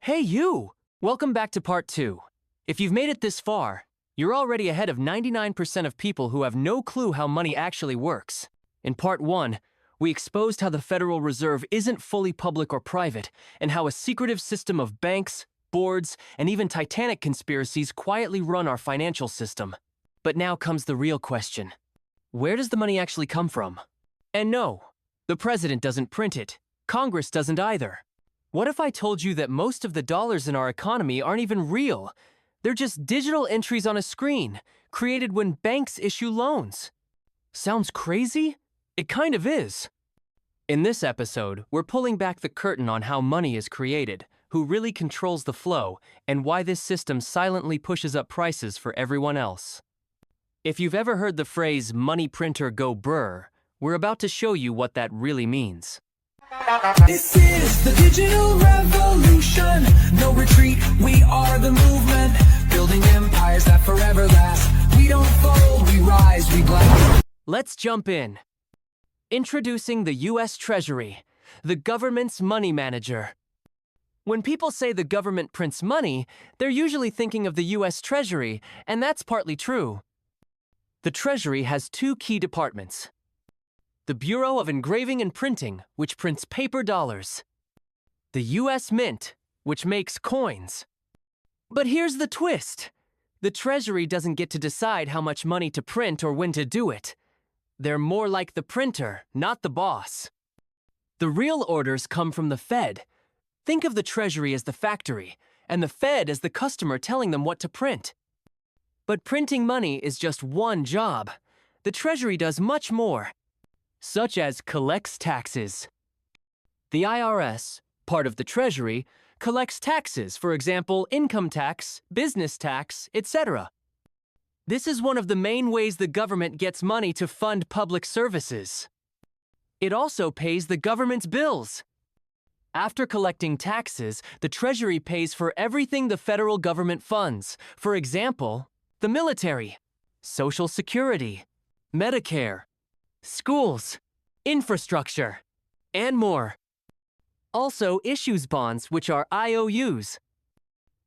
Hey you! Welcome back to part 2. If you've made it this far, you're already ahead of 99% of people who have no clue how money actually works. In part 1, we exposed how the Federal Reserve isn't fully public or private, and how a secretive system of banks, boards, and even Titanic conspiracies quietly run our financial system. But now comes the real question. Where does the money actually come from? And no, the president doesn't print it. Congress doesn't either. What if I told you that most of the dollars in our economy aren't even real? They're just digital entries on a screen, created when banks issue loans. Sounds crazy? It kind of is. In this episode, we're pulling back the curtain on how money is created, who really controls the flow, and why this system silently pushes up prices for everyone else. If you've ever heard the phrase, money printer go brr, we're about to show you what that really means. This is the digital revolution. No retreat, we are the movement. Building empires that forever last. We don't fold, we rise, we blast. Let's jump in. Introducing the U.S. Treasury, the government's money manager. When people say the government prints money, they're usually thinking of the U.S. Treasury, and that's partly true. The Treasury has two key departments. The Bureau of Engraving and Printing, which prints paper dollars. The U.S. Mint, which makes coins. But here's the twist. The Treasury doesn't get to decide how much money to print or when to do it. They're more like the printer, not the boss. The real orders come from the Fed. Think of the Treasury as the factory, and the Fed as the customer telling them what to print. But printing money is just one job. The Treasury does much more, such as collects taxes. The IRS, part of the Treasury, collects taxes, for example, income tax, business tax, etc. This is one of the main ways the government gets money to fund public services. It also pays the government's bills. After collecting taxes, the Treasury pays for everything the federal government funds. For example, the military, Social Security, Medicare, schools, infrastructure, and more. Also issues bonds, which are IOUs.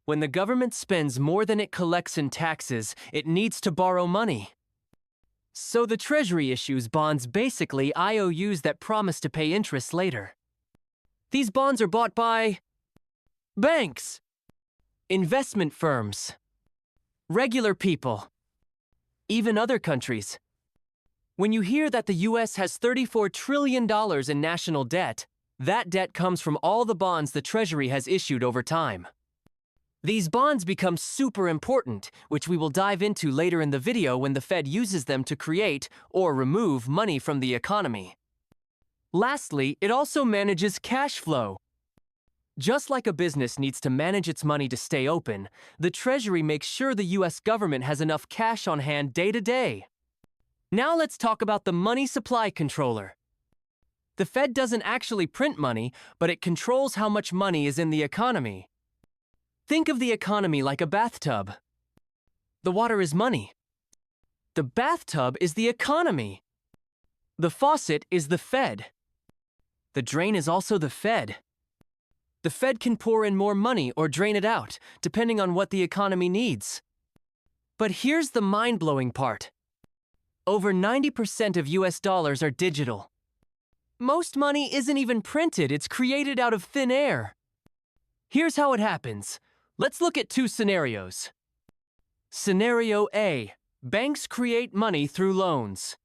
When the government spends more than it collects in taxes, it needs to borrow money. So the Treasury issues bonds, basically IOUs that promise to pay interest later. These bonds are bought by banks, investment firms, regular people, even other countries. When you hear that the U.S. has $34 trillion in national debt, that debt comes from all the bonds the Treasury has issued over time. These bonds become super important, which we will dive into later in the video when the Fed uses them to create or remove money from the economy. Lastly, it also manages cash flow. Just like a business needs to manage its money to stay open, the Treasury makes sure the U.S. government has enough cash on hand day to day. Now let's talk about the money supply controller. The Fed doesn't actually print money, but it controls how much money is in the economy. Think of the economy like a bathtub. The water is money. The bathtub is the economy. The faucet is the Fed. The drain is also the Fed. The Fed can pour in more money or drain it out, depending on what the economy needs. But here's the mind-blowing part. Over 90% of US dollars are digital. Most money isn't even printed, it's created out of thin air. Here's how it happens. Let's look at two scenarios. Scenario A, banks create money through loans.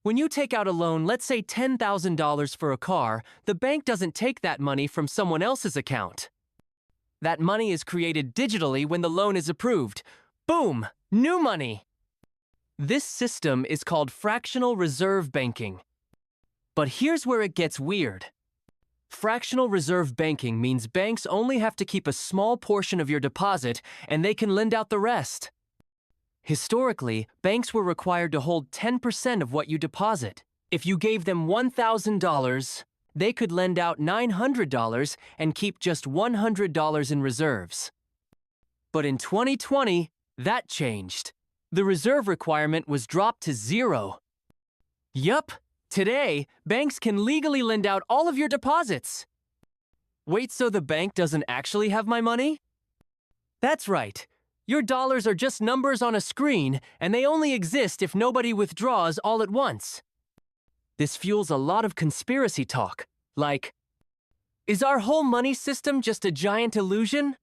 When you take out a loan, let's say $10,000 for a car, the bank doesn't take that money from someone else's account. That money is created digitally when the loan is approved. Boom! New money! This system is called fractional reserve banking. But here's where it gets weird. Fractional reserve banking means banks only have to keep a small portion of your deposit and they can lend out the rest. Historically, banks were required to hold 10% of what you deposit. If you gave them $1,000, they could lend out $900 and keep just $100 in reserves. But in 2020, that changed. The reserve requirement was dropped to 0. Yup, today, banks can legally lend out all of your deposits. Wait, so the bank doesn't actually have my money? That's right. Your dollars are just numbers on a screen, and they only exist if nobody withdraws all at once. This fuels a lot of conspiracy talk, like, is our whole money system just a giant illusion?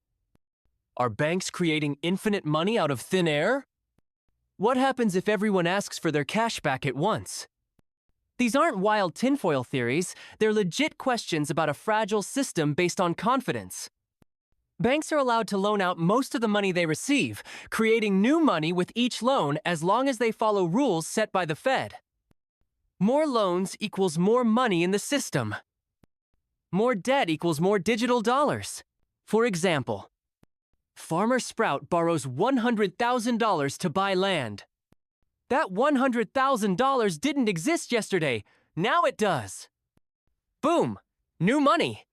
Are banks creating infinite money out of thin air? What happens if everyone asks for their cash back at once? These aren't wild tinfoil theories, they're legit questions about a fragile system based on confidence. Banks are allowed to loan out most of the money they receive, creating new money with each loan as long as they follow rules set by the Fed. More loans equals more money in the system. More debt equals more digital dollars. For example, Farmer Sprout borrows $100,000 to buy land. That $100,000 didn't exist yesterday. Now it does. Boom! New money.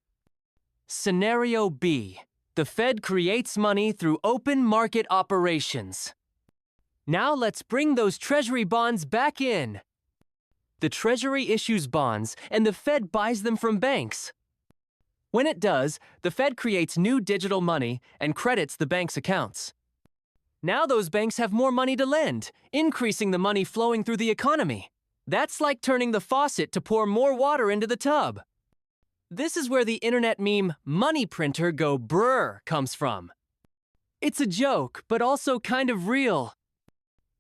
Scenario B. The Fed creates money through open market operations. Now let's bring those Treasury bonds back in. The Treasury issues bonds, and the Fed buys them from banks. When it does, the Fed creates new digital money and credits the bank's accounts. Now those banks have more money to lend, increasing the money flowing through the economy. That's like turning the faucet to pour more water into the tub. This is where the internet meme "money printer go brr" comes from. It's a joke, but also kind of real.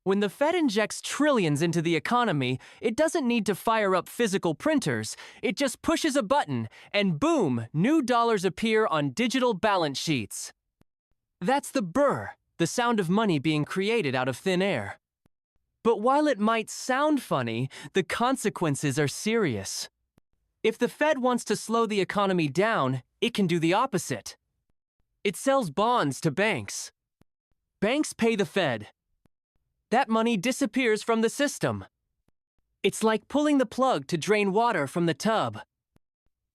When the Fed injects trillions into the economy, it doesn't need to fire up physical printers. It just pushes a button, and boom, new dollars appear on digital balance sheets. That's the brr, the sound of money being created out of thin air. But while it might sound funny, the consequences are serious. If the Fed wants to slow the economy down, it can do the opposite. It sells bonds to banks. Banks pay the Fed. That money disappears from the system. It's like pulling the plug to drain water from the tub.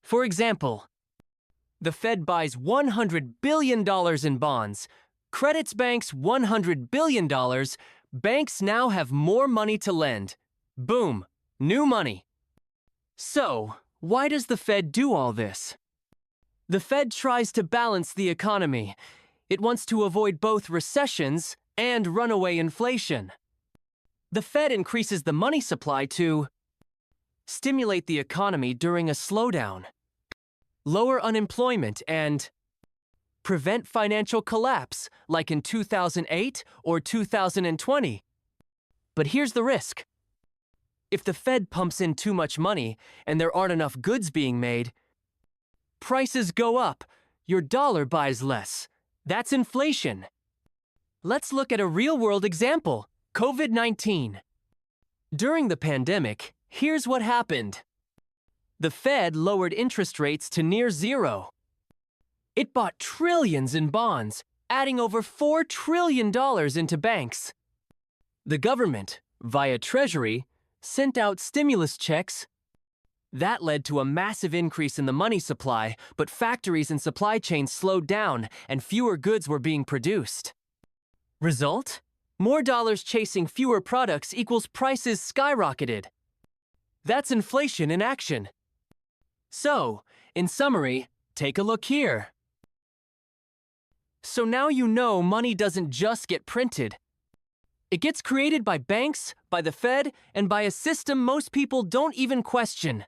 For example, the Fed buys $100 billion in bonds, credits banks $100 billion, banks now have more money to lend. Boom, new money. So, why does the Fed do all this? The Fed tries to balance the economy. It wants to avoid both recessions and runaway inflation. The Fed increases the money supply to stimulate the economy during a slowdown, lower unemployment, and prevent financial collapse like in 2008 or 2020. But here's the risk. If the Fed pumps in too much money and there aren't enough goods being made, prices go up, your dollar buys less. That's inflation. Let's look at a real-world example, COVID-19. During the pandemic, here's what happened. The Fed lowered interest rates to near zero. It bought trillions in bonds, adding over $4 trillion into banks. The government, via Treasury, sent out stimulus checks. That led to a massive increase in the money supply, but factories and supply chains slowed down and fewer goods were being produced. Result? More dollars chasing fewer products equals prices skyrocketed. That's inflation in action. So, in summary, take a look here. So now you know money doesn't just get printed. It gets created by banks, by the Fed, and by a system most people don't even question.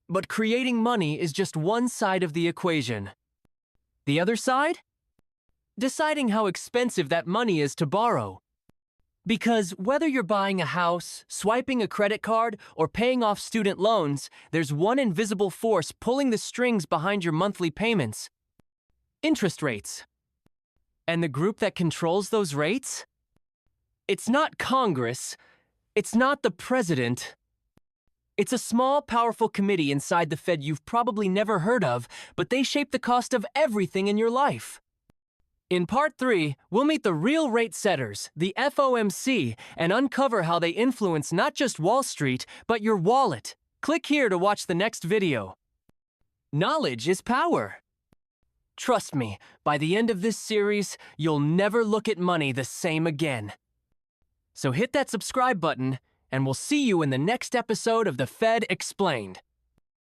But creating money is just one side of the equation. The other side? Deciding how expensive that money is to borrow. Because whether you're buying a house, swiping a credit card, or paying off student loans, there's one invisible force pulling the strings behind your monthly payments. Interest rates. And the group that controls those rates? It's not Congress. It's not the president. It's a small, powerful committee inside the Fed you've probably never heard of, but they shape the cost of everything in your life. In Part 3, we'll meet the real rate setters, the FOMC, and uncover how they influence not just Wall Street, but your wallet. Click here to watch the next video. Knowledge is power. Trust me, by the end of this series, you'll never look at money the same again. So hit that subscribe button, and we'll see you in the next episode of The Fed Explained.